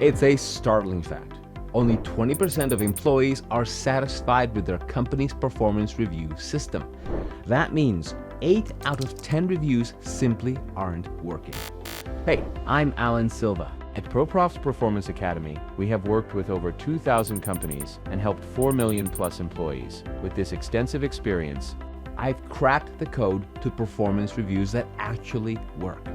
It's a startling fact. Only 20% of employees are satisfied with their company's performance review system. That means 8 out of 10 reviews simply aren't working. Hey, I'm Alan Silva. At ProProf's Performance Academy, we have worked with over 2,000 companies and helped 4 million plus employees. With this extensive experience, I've cracked the code to performance reviews that actually work.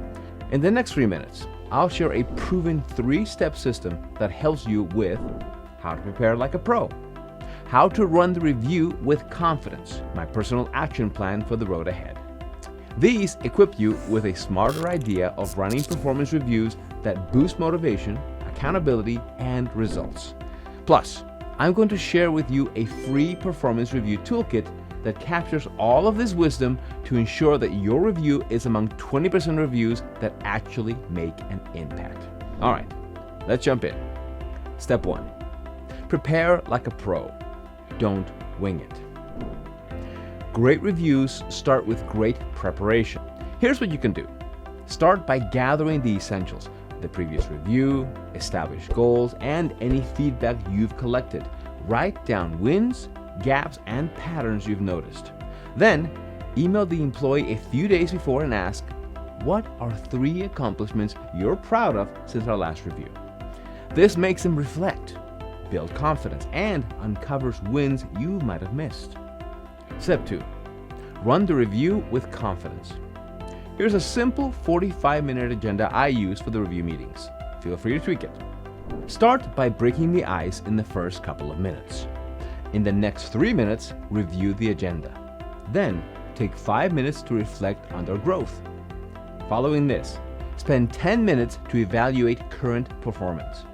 In the next 3 minutes, I'll share a proven 3-step system that helps you with how to prepare like a pro, how to run the review with confidence, my personal action plan for the road ahead. These equip you with a smarter idea of running performance reviews that boost motivation, accountability, and results. Plus, I'm going to share with you a free performance review toolkit that captures all of this wisdom to ensure that your review is among 20% reviews that actually make an impact. All right, let's jump in. Step 1. Prepare like a pro. Don't wing it. Great reviews start with great preparation. Here's what you can do. Start by gathering the essentials: the previous review, established goals, and any feedback you've collected. Write down wins, gaps, and patterns you've noticed. Then, email the employee a few days before and ask, what are 3 accomplishments you're proud of since our last review? This makes them reflect, build confidence, and uncovers wins you might have missed. Step 2. Run the review with confidence. Here's a simple 45-minute agenda I use for the review meetings. Feel free to tweak it. Start by breaking the ice in the first couple of minutes. In the next 3 minutes, review the agenda. Then, take 5 minutes to reflect on their growth. Following this, spend 10 minutes to evaluate current performance.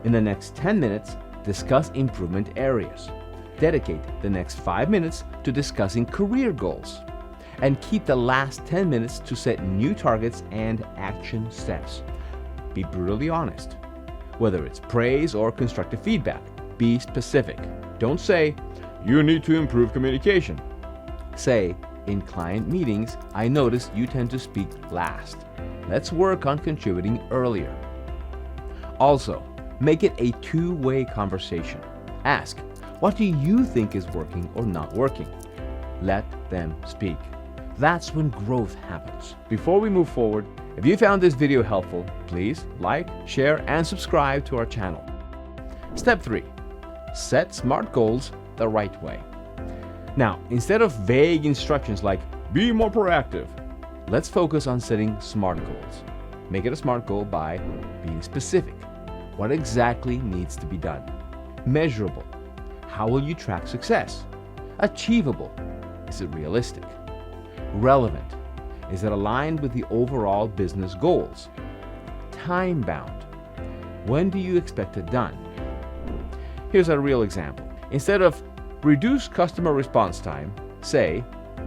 In the next 10 minutes, discuss improvement areas. Dedicate the next 5 minutes to discussing career goals. And keep the last 10 minutes to set new targets and action steps. Be brutally honest. Whether it's praise or constructive feedback, be specific. Don't say, you need to improve communication. Say, in client meetings, I notice you tend to speak last. Let's work on contributing earlier. Also, make it a 2-way conversation. Ask, what do you think is working or not working? Let them speak. That's when growth happens. Before we move forward, if you found this video helpful, please like, share, and subscribe to our channel. Step 3. Set SMART goals the right way. Now, instead of vague instructions like, be more proactive, let's focus on setting SMART goals. Make it a SMART goal by being specific. What exactly needs to be done? Measurable. How will you track success? Achievable. Is it realistic? Relevant. Is it aligned with the overall business goals? Time-bound. When do you expect it done? Here's a real example. Instead of reduce customer response time, say,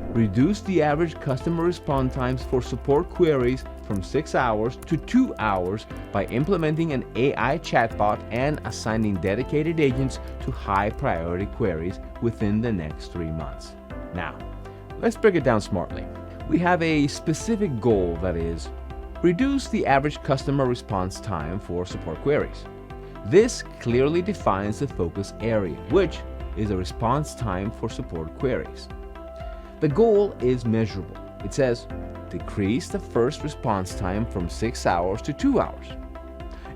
reduce the average customer response times for support queries from 6 hours to 2 hours by implementing an AI chatbot and assigning dedicated agents to high-priority queries within the next 3 months. Now, let's break it down smartly. We have a specific goal that is, reduce the average customer response time for support queries. This clearly defines the focus area, which is the response time for support queries. The goal is measurable. It says, decrease the first response time from 6 hours to 2 hours.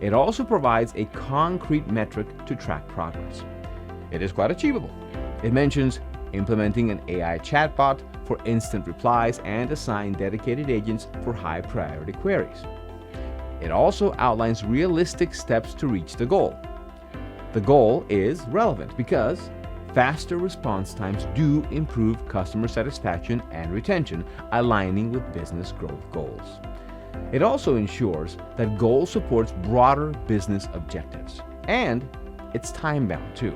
It also provides a concrete metric to track progress. It is quite achievable. It mentions implementing an AI chatbot for instant replies and assign dedicated agents for high priority queries. It also outlines realistic steps to reach the goal. The goal is relevant because faster response times do improve customer satisfaction and retention, aligning with business growth goals. It also ensures that goal supports broader business objectives. And it's time-bound too.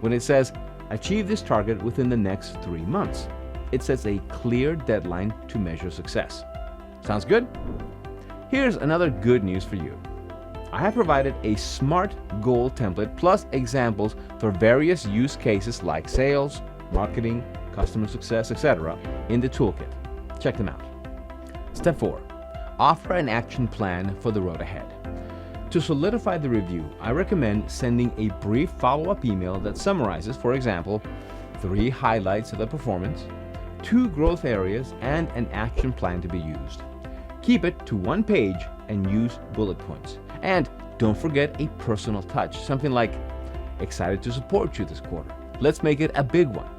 When it says, achieve this target within the next 3 months, it sets a clear deadline to measure success. Sounds good? Here's another good news for you. I have provided a SMART goal template plus examples for various use cases like sales, marketing, customer success, etc. in the toolkit. Check them out. Step 4. Offer an action plan for the road ahead. To solidify the review, I recommend sending a brief follow-up email that summarizes, for example, 3 highlights of the performance, 2 growth areas, and an action plan to be used. Keep it to 1 page and use bullet points. And don't forget a personal touch, something like, excited to support you this quarter. Let's make it a big one.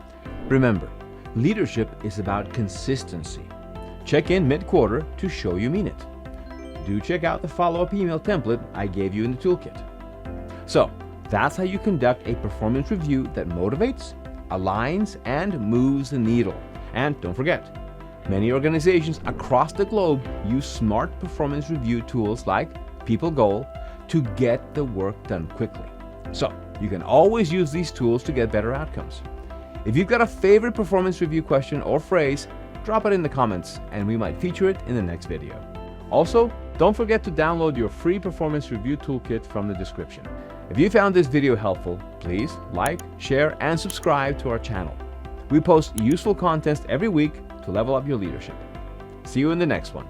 Remember, leadership is about consistency. Check in mid-quarter to show you mean it. Do check out the follow-up email template I gave you in the toolkit. So, that's how you conduct a performance review that motivates, aligns, and moves the needle. And don't forget, many organizations across the globe use smart performance review tools like PeopleGoal to get the work done quickly. So, you can always use these tools to get better outcomes. If you've got a favorite performance review question or phrase, drop it in the comments and we might feature it in the next video. Also, don't forget to download your free performance review toolkit from the description. If you found this video helpful, please like, share, and subscribe to our channel. We post useful content every week to level up your leadership. See you in the next one.